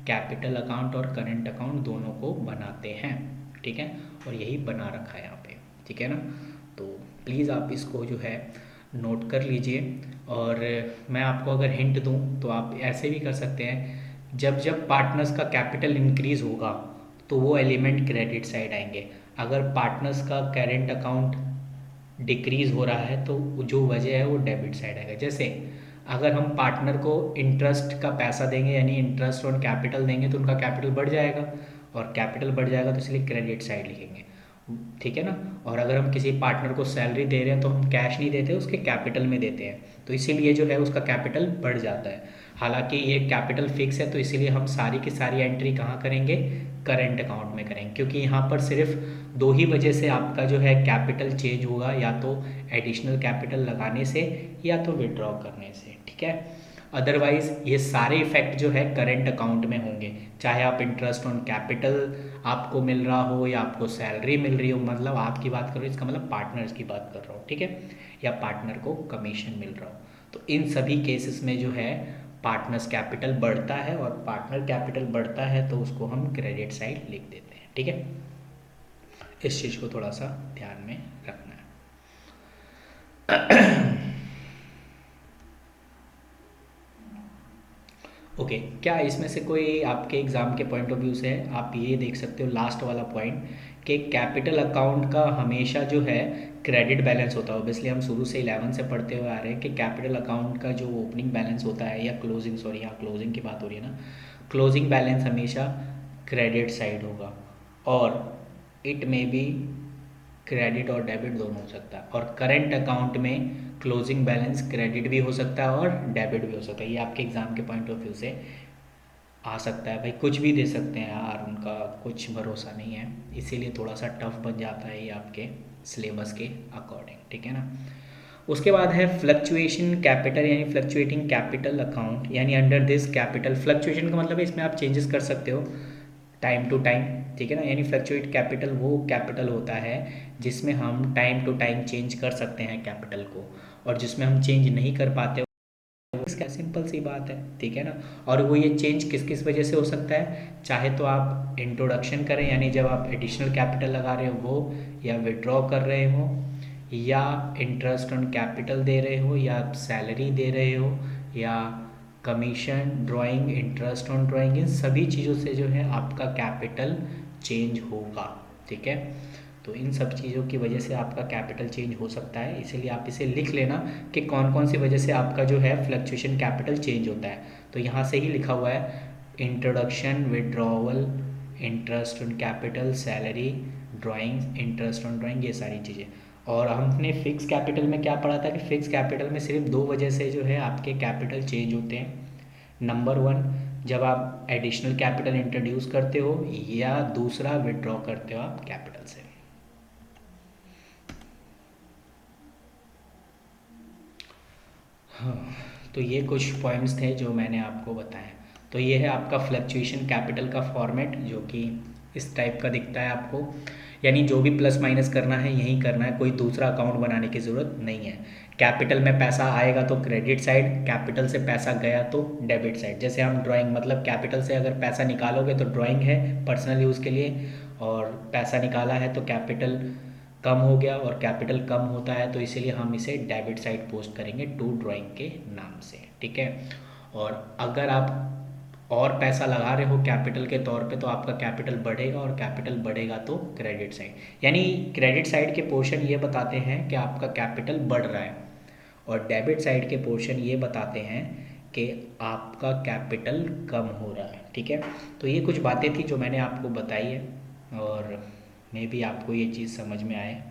Speaker 1: कैपिटल अकाउंट और करंट अकाउंट दोनों को बनाते हैं, ठीक है। और यही बना रखा है यहाँ पे, ठीक है ना। तो प्लीज़ आप इसको जो है नोट कर लीजिए। और मैं आपको अगर हिंट दूँ तो आप ऐसे भी कर सकते हैं, जब जब पार्टनर्स का कैपिटल इंक्रीज़ होगा तो वो एलिमेंट क्रेडिट साइड आएंगे। अगर पार्टनर्स का करेंट अकाउंट डिक्रीज़ हो रहा है तो जो वजह है वो डेबिट साइड आएगा। जैसे अगर हम पार्टनर को इंटरेस्ट का पैसा देंगे यानी इंटरेस्ट ऑन कैपिटल देंगे तो उनका कैपिटल बढ़ जाएगा, और कैपिटल बढ़ जाएगा तो इसलिए क्रेडिट साइड लिखेंगे, ठीक है ना। और अगर हम किसी पार्टनर को सैलरी दे रहे हैं तो हम कैश नहीं देते, उसके कैपिटल में देते हैं, तो इसीलिए जो है उसका कैपिटल बढ़ जाता है। हालांकि ये कैपिटल फिक्स है तो इसीलिए हम सारी की सारी एंट्री कहाँ करेंगे, करेंट अकाउंट में करेंगे, क्योंकि यहाँ पर सिर्फ दो ही वजह से आपका जो है कैपिटल चेंज होगा, या तो एडिशनल कैपिटल लगाने से या तो विड्रॉ करने से, ठीक है। अदरवाइज ये सारे इफेक्ट जो है करेंट अकाउंट में होंगे, चाहे आप इंटरेस्ट ऑन कैपिटल आपको मिल रहा हो या आपको सैलरी मिल रही हो, मतलब आपकी बात करो इसका मतलब पार्टनर्स की बात कर रहा हूँ, ठीक है, या पार्टनर को कमीशन मिल रहा हो, तो इन सभी केसेस में जो है पार्टनर्स कैपिटल बढ़ता है, और पार्टनर कैपिटल बढ़ता है तो उसको हम क्रेडिट साइड लिख देते हैं, ठीक है। इस चीज़ को थोड़ा सा ध्यान में रखना है। ओके क्या इसमें से कोई आपके एग्ज़ाम के पॉइंट ऑफ व्यू से आप ये देख सकते हो लास्ट वाला पॉइंट, कि कैपिटल अकाउंट का हमेशा जो है क्रेडिट बैलेंस होता है। ऑब्वियसली हम शुरू से 11 से पढ़ते हुए आ रहे हैं कि कैपिटल अकाउंट का जो ओपनिंग बैलेंस होता है या क्लोजिंग, सॉरी यहाँ क्लोजिंग की बात हो रही है ना, क्लोजिंग बैलेंस हमेशा क्रेडिट साइड होगा, और इट में बी क्रेडिट और डेबिट दोनों हो सकता है। और करंट अकाउंट में क्लोजिंग बैलेंस क्रेडिट भी हो सकता है और डेबिट भी हो सकता है। ये आपके एग्ज़ाम के पॉइंट ऑफ व्यू से आ सकता है, भाई कुछ भी दे सकते हैं यार, उनका कुछ भरोसा नहीं है, इसीलिए थोड़ा सा टफ बन जाता है ये आपके सिलेबस के अकॉर्डिंग, ठीक है ना। उसके बाद है फ्लक्चुएशन कैपिटल यानी फ्लक्चुएटिंग कैपिटल अकाउंट, यानी अंडर दिस कैपिटल, फ्लक्चुएशन का मतलब है इसमें आप चेंजेस कर सकते हो टाइम टू टाइम, ठीक है ना। यानी फ्लक्चुएट कैपिटल वो कैपिटल होता है जिसमें हम टाइम टू टाइम चेंज कर सकते हैं कैपिटल को, और जिसमें हम चेंज नहीं कर पाते, इसका सिंपल सी बात है, ठीक है ना। और वो ये चेंज किस किस वजह से हो सकता है, चाहे तो आप इंट्रोडक्शन करें यानी जब आप एडिशनल कैपिटल लगा रहे हो वो, या विड्रॉ कर रहे हो, या इंटरेस्ट ऑन कैपिटल दे रहे हो, या आप सैलरी दे रहे हो, या commission drawing interest on drawing, इन सभी चीज़ों से जो है आपका कैपिटल चेंज होगा, ठीक है। तो इन सब चीज़ों की वजह से आपका कैपिटल चेंज हो सकता है, इसीलिए आप इसे लिख लेना कि कौन कौन सी वजह से आपका जो है फ्लक्चुएशन कैपिटल चेंज होता है। तो यहाँ से ही लिखा हुआ है introduction, withdrawal, interest on capital, salary, drawing, interest on drawing, ये सारी चीज़ें। और हमने फिक्स कैपिटल में क्या पढ़ा था कि फिक्स कैपिटल में सिर्फ दो वजह से जो है आपके कैपिटल चेंज होते हैं। नंबर वन, जब आप एडिशनल कैपिटल इंट्रोड्यूस करते हो, या दूसरा विड्रॉ करते हो आप कैपिटल से। हाँ, तो ये कुछ पॉइंट्स थे जो मैंने आपको बताए। तो ये है आपका फ्लक्चुएशन कैपिटल का फॉर्मेट, जो कि इस टाइप का दिखता है आपको, यानी जो भी प्लस माइनस करना है यही करना है, कोई दूसरा अकाउंट बनाने की ज़रूरत नहीं है। कैपिटल में पैसा आएगा तो क्रेडिट साइड, कैपिटल से पैसा गया तो डेबिट साइड। जैसे हम ड्राइंग, मतलब कैपिटल से अगर पैसा निकालोगे तो ड्राइंग है पर्सनल यूज़ के लिए, और पैसा निकाला है तो कैपिटल कम हो गया, और कैपिटल कम होता है तो इसीलिए हम इसे डेबिट साइड पोस्ट करेंगे टू ड्राइंग के नाम से, ठीक है। और अगर आप और पैसा लगा रहे हो कैपिटल के तौर पे तो आपका कैपिटल बढ़ेगा, और कैपिटल बढ़ेगा तो क्रेडिट साइड, यानी क्रेडिट साइड के पोर्शन ये बताते हैं कि आपका कैपिटल बढ़ रहा है, और डेबिट साइड के पोर्शन ये बताते हैं कि आपका कैपिटल कम हो रहा है, ठीक है। तो ये कुछ बातें थी जो मैंने आपको बताई है, और मे बी आपको ये चीज़ समझ में आए,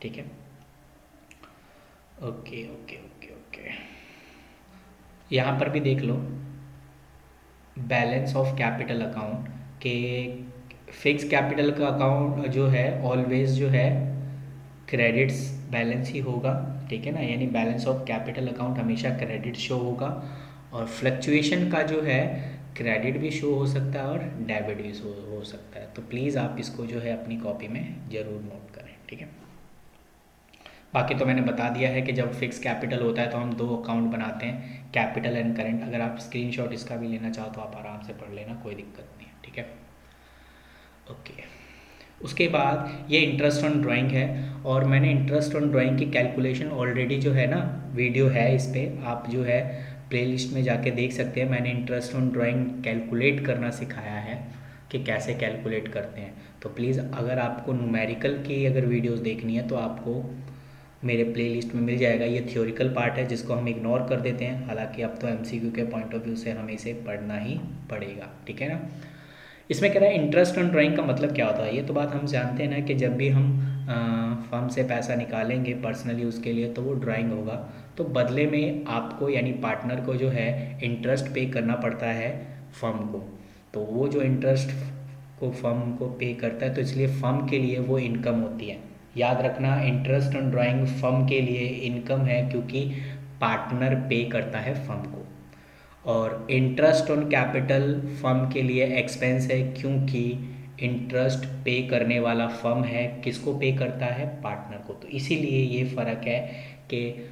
Speaker 1: ठीक है। ओके ओके ओके ओके, यहाँ पर भी देख लो बैलेंस ऑफ कैपिटल अकाउंट के फिक्स कैपिटल का अकाउंट जो है ऑलवेज जो है क्रेडिट्स बैलेंस ही होगा, ठीक है ना, यानी बैलेंस ऑफ कैपिटल अकाउंट हमेशा क्रेडिट शो होगा। और फ्लक्चुएशन का जो है क्रेडिट भी शो हो सकता है और डेबिट भी शो हो सकता है। तो प्लीज़ आप इसको जो है अपनी कॉपी में ज़रूर नोट करें, ठीक है। बाकी तो मैंने बता दिया है कि जब फिक्स कैपिटल होता है तो हम दो अकाउंट बनाते हैं, कैपिटल एंड करेंट। अगर आप स्क्रीनशॉट इसका भी लेना चाहो तो आप आराम से पढ़ लेना, कोई दिक्कत नहीं है, ठीक है। ओके, उसके बाद ये इंटरेस्ट ऑन ड्राइंग है, और मैंने इंटरेस्ट ऑन ड्राइंग की कैलकुलेशन ऑलरेडी जो है ना वीडियो है इस पर, आप जो है प्लेलिस्ट में जाके देख सकते हैं। मैंने इंटरेस्ट ऑन ड्राइंग कैलकुलेट करना सिखाया है कि कैसे कैलकुलेट करते हैं। तो प्लीज़ अगर आपको न्यूमेरिकल की अगर वीडियोस देखनी है तो आपको मेरे प्लेलिस्ट में मिल जाएगा। ये थ्योरिकल पार्ट है जिसको हम इग्नोर कर देते हैं, हालांकि अब तो एमसीक्यू के पॉइंट ऑफ व्यू से हमें इसे पढ़ना ही पड़ेगा, ठीक है ना। इसमें कह रहा है इंटरेस्ट ऑन ड्राइंग का मतलब क्या होता है। ये तो बात हम जानते हैं ना कि जब भी हम फर्म से पैसा निकालेंगे पर्सनल यूज़ के लिए तो वो ड्राइंग होगा, तो बदले में आपको यानी पार्टनर को जो है इंटरेस्ट पे करना पड़ता है फर्म को। तो वो जो इंटरेस्ट को फर्म को पे करता है तो इसलिए फर्म के लिए वो इनकम होती है। याद रखना, इंटरेस्ट ऑन ड्राइंग फर्म के लिए इनकम है क्योंकि पार्टनर पे करता है फर्म को, और इंटरेस्ट ऑन कैपिटल फर्म के लिए एक्सपेंस है क्योंकि इंटरेस्ट पे करने वाला फर्म है, किसको पे करता है, पार्टनर को। तो इसीलिए ये फ़र्क है कि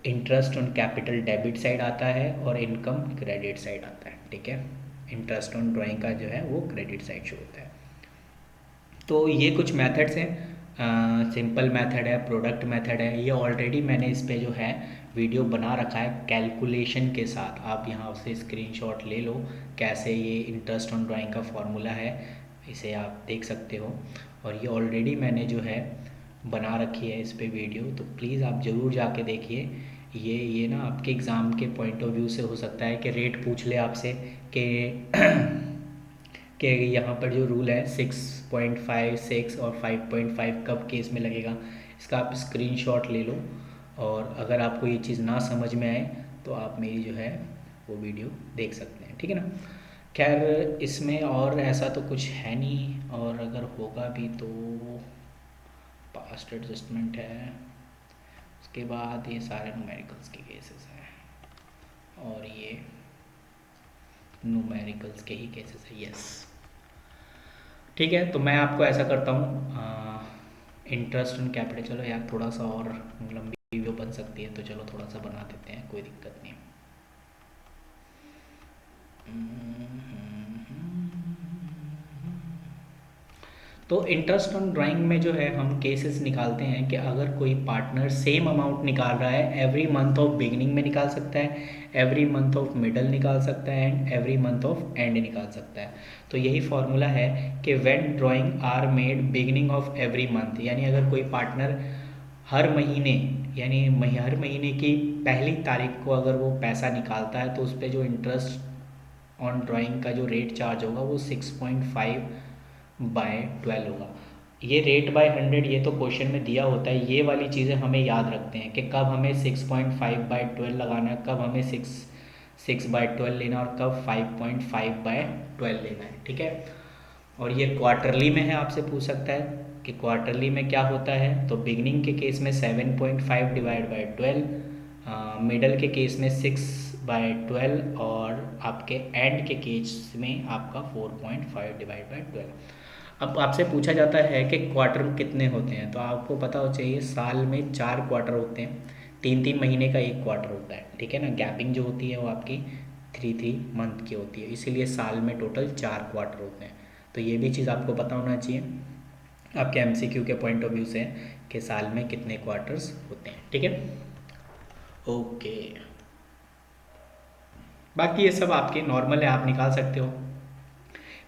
Speaker 1: interest on capital debit side आता है और इनकम क्रेडिट साइड आता है, ठीक है। इंटरेस्ट ऑन ड्राइंग का जो है वो क्रेडिट साइड शो होता है। तो ये कुछ मेथड्स हैं, सिंपल मेथड है, प्रोडक्ट मेथड है, ये ऑलरेडी मैंने इस पे जो है वीडियो बना रखा है कैलकुलेशन के साथ। आप यहाँ से स्क्रीनशॉट ले लो कैसे ये इंटरेस्ट ऑन ड्राइंग का फॉर्मूला है, इसे आप देख सकते हो। और ये ऑलरेडी मैंने जो है बना रखी है इस पे वीडियो, तो प्लीज़ आप ज़रूर जाके देखिए। ये ना आपके एग्ज़ाम के पॉइंट ऑफ व्यू से हो सकता है कि रेट पूछ ले आपसे कि कि यहाँ पर जो रूल है 6.5, 6 और 5.5 कब केस में लगेगा, इसका आप स्क्रीनशॉट ले लो। और अगर आपको ये चीज़ ना समझ में आए तो आप मेरी जो है वो वीडियो देख सकते हैं, ठीक है ना। खैर इसमें और ऐसा तो कुछ है नहीं, और अगर होगा भी तो पास्ट एडजस्टमेंट है, उसके बाद ये सारे न्यूमेरिकल्स के केसेस हैं, और ये न्यूमेरिकल्स के ही केसेस है, यस। ठीक है, तो मैं आपको ऐसा करता हूँ, इंटरेस्ट ऑन कैपिटल, चलो यार थोड़ा सा और लंबी वीडियो बन सकती है तो चलो थोड़ा सा बना देते हैं, कोई दिक्कत नहीं। तो इंटरेस्ट ऑन ड्राइंग में जो है हम केसेस निकालते हैं कि अगर कोई पार्टनर सेम अमाउंट निकाल रहा है, एवरी मंथ ऑफ बिगिनिंग में निकाल सकता है, एवरी मंथ ऑफ मिडल निकाल सकता है, and every month of end निकाल सकता है। तो यही फॉर्मूला है कि when drawing are made beginning of every month, यानी अगर कोई पार्टनर हर महीने यानी हर महीने की पहली तारीख को अगर वो पैसा निकालता है तो उस पर जो इंटरेस्ट ऑन ड्राइंग का जो रेट चार्ज होगा वो 6.5/12 होगा। ये रेट बाय 100 ये तो क्वेश्चन में दिया होता है, ये वाली चीज़ें हमें याद रखते हैं कि कब हमें 6.5/12 लगाना है, कब हमें 6/12 लेना और कब 5.5/12 लेना है, ठीक है। और ये क्वार्टरली में है, आपसे पूछ सकता है कि क्वार्टरली में क्या होता है। तो बिगनिंग के केस में 7.5 डिवाइड बाई 12, मिडल के केस में 6/12, और आपके एंड के केस में आपका 4.5 डिवाइड बाई 12। अब आपसे पूछा जाता है कि क्वार्टर कितने होते हैं, तो आपको पता हो चाहिए साल में 4 क्वार्टर होते हैं, 3-3 महीने का एक क्वार्टर होता है, ठीक है ना। गैपिंग जो होती है वो आपकी 3-3 मंथ की होती है, इसीलिए साल में टोटल 4 क्वार्टर होते हैं। तो ये भी चीज़ आपको पता होना चाहिए आपके एमसीक्यू के पॉइंट ऑफ व्यू से कि साल में कितने क्वार्टर्स होते हैं, ठीक है। ओके, बाकी ये सब आपके नॉर्मल है, आप निकाल सकते हो।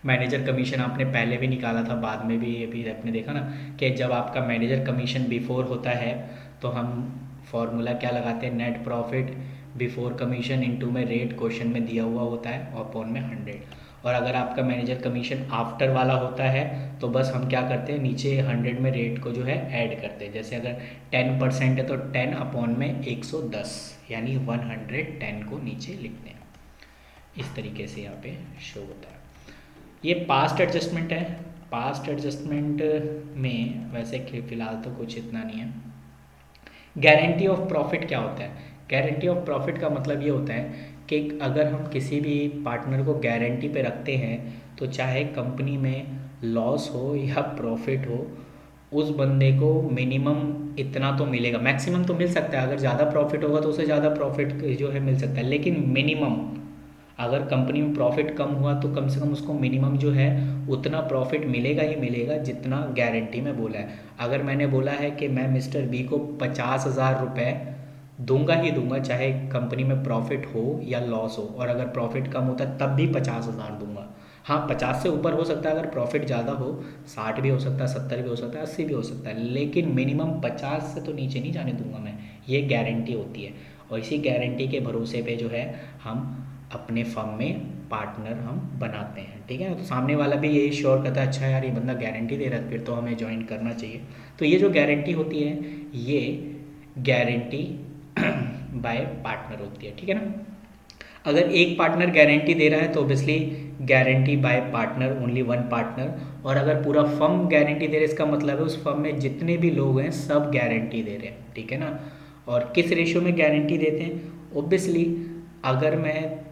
Speaker 1: मैनेजर कमीशन आपने पहले भी निकाला था, बाद में भी अभी आपने देखा ना कि जब आपका मैनेजर कमीशन बिफोर होता है तो हम फॉर्मूला क्या लगाते हैं, net profit before commission into में रेट क्वेश्चन में दिया हुआ होता है अपॉन में 100। और अगर आपका मैनेजर कमीशन आफ्टर वाला होता है तो बस हम क्या करते हैं, नीचे 100 में रेट को जो है ऐड करते हैं। जैसे अगर 10% है तो 10 अपॉन में 110, यानी 110 को नीचे लिखते हैं। इस तरीके से यहाँ पे शो होता है। ये पास्ट एडजस्टमेंट है, पास्ट एडजस्टमेंट में वैसे फ़िलहाल तो कुछ इतना नहीं है। गारंटी ऑफ प्रॉफिट क्या होता है? गारंटी ऑफ प्रॉफिट का मतलब ये होता है कि अगर हम किसी भी पार्टनर को गारंटी पे रखते हैं तो चाहे कंपनी में लॉस हो या प्रॉफिट हो, उस बंदे को मिनिमम इतना तो मिलेगा। मैक्सिमम तो मिल सकता है, अगर ज़्यादा प्रॉफिट होगा तो उसे ज़्यादा प्रॉफिट जो है मिल सकता है, लेकिन मिनिमम अगर कंपनी में प्रॉफिट कम हुआ तो कम से कम उसको मिनिमम जो है उतना प्रॉफिट मिलेगा ही मिलेगा जितना गारंटी में बोला है। अगर मैंने बोला है कि मैं मिस्टर बी को 50,000 रुपये दूंगा ही दूंगा, चाहे कंपनी में प्रॉफिट हो या लॉस हो, और अगर प्रॉफिट कम होता है तब भी 50,000 दूंगा। हाँ, 50 से ऊपर हो सकता है अगर प्रॉफिट ज़्यादा हो, 60 भी हो सकता है, 70 भी हो सकता है, 80 भी हो सकता है, लेकिन मिनिमम 50 से तो नीचे नहीं जाने दूंगा मैं। ये गारंटी होती है, और इसी गारंटी के भरोसे पे जो है हम अपने फर्म में पार्टनर हम बनाते हैं। ठीक है, तो सामने वाला भी यही श्योर करता है, अच्छा यार ये बंदा गारंटी दे रहा है, फिर तो हमें ज्वाइन करना चाहिए। तो ये जो गारंटी होती है ये गारंटी बाय पार्टनर होती है। ठीक है ना। अगर एक पार्टनर गारंटी दे रहा है तो obviously guarantee bye partner, only one partner. और अगर पूरा फर्म गारंटी दे रहे इसका मतलब है उस फर्म में जितने भी लोग हैं सब गारंटी दे रहे हैं। ठीक है ना। और किस रेशियो में गारंटी देते हैं? ऑब्वियसली अगर मैं,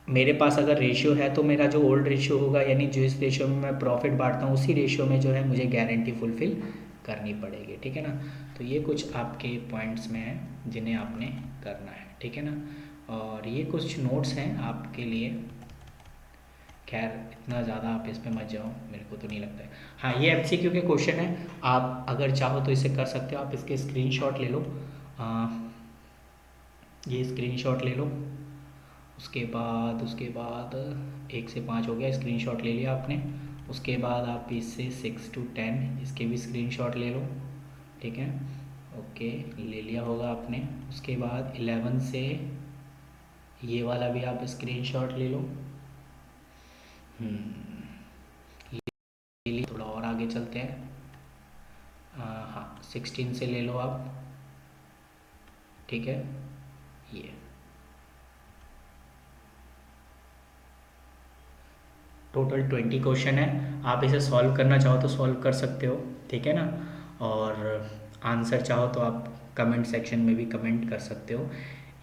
Speaker 1: मेरे पास अगर रेशियो है तो मेरा जो ओल्ड रेशियो होगा, यानी जो इस रेशियो में मैं प्रॉफिट बांटता हूँ उसी रेशियो में जो है मुझे गारंटी फुलफिल करनी पड़ेगी। ठीक है ना। तो ये कुछ आपके पॉइंट्स में हैं जिन्हें आपने करना है। ठीक है ना। और ये कुछ नोट्स हैं आपके लिए। खैर इतना ज़्यादा आप इस पे मत जाओ, मेरे को तो नहीं लगता है। हाँ, ये एमसीक्यू के क्वेश्चन है, आप अगर चाहो तो इसे कर सकते हो। आप इसके स्क्रीनशॉट ले लो। ये स्क्रीनशॉट ले लो। उसके बाद 1 से 5 हो गया, स्क्रीनशॉट ले लिया आपने। उसके बाद आप इससे 6 to 10 इसके भी स्क्रीनशॉट ले लो। ठीक है, ओके, ले लिया होगा आपने। उसके बाद 11 से ये वाला भी आप स्क्रीनशॉट ले लो। ले ली, थोड़ा और आगे चलते हैं। हाँ, 16 से ले लो आप। ठीक है, ये टोटल 20 क्वेश्चन है। आप इसे सॉल्व करना चाहो तो सॉल्व कर सकते हो। ठीक है ना। और आंसर चाहो तो आप कमेंट सेक्शन में भी कमेंट कर सकते हो,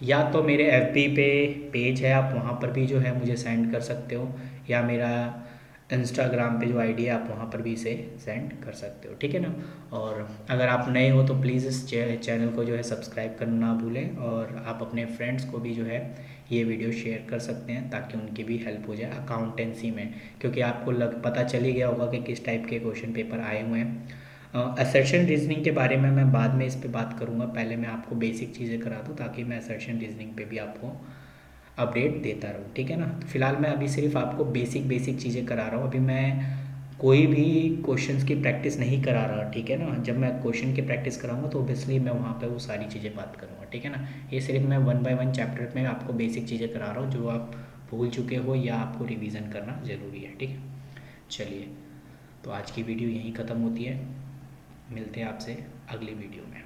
Speaker 1: या तो मेरे एफबी पे पेज है आप वहाँ पर भी जो है मुझे सेंड कर सकते हो, या मेरा इंस्टाग्राम पे जो आईडी है आप वहाँ पर भी इसे सेंड कर सकते हो। ठीक है ना। और अगर आप नए हो तो प्लीज़ इस चैनल को जो है सब्सक्राइब करना ना भूलें, और आप अपने फ्रेंड्स को भी जो है ये वीडियो शेयर कर सकते हैं ताकि उनकी भी हेल्प हो जाए अकाउंटेंसी में, क्योंकि आपको पता चल ही गया होगा कि किस टाइप के क्वेश्चन पेपर आए हुए हैं। असर्शन रीजनिंग के बारे में मैं बाद में इस पे बात करूँगा, पहले मैं आपको बेसिक चीज़ें करा दूँ ताकि मैं असर्शन रीजनिंग पे भी आपको अपडेट देता रहूँ। ठीक है ना। तो फिलहाल मैं अभी सिर्फ आपको बेसिक बेसिक चीज़ें करा रहा हूँ, अभी मैं कोई भी क्वेश्चंस की प्रैक्टिस नहीं करा रहा। ठीक है ना। जब मैं क्वेश्चन की प्रैक्टिस कराऊंगा तो ऑब्वियसली मैं वहाँ पे वो सारी चीज़ें बात करूँगा। ठीक है ना। ये सिर्फ मैं 1 by 1 चैप्टर में आपको बेसिक चीज़ें करा रहा हूँ जो आप भूल चुके हो या आपको रिवीजन करना ज़रूरी है। ठीक है, चलिए, तो आज की वीडियो यहीं ख़त्म होती है। मिलते हैं आपसे अगली वीडियो में।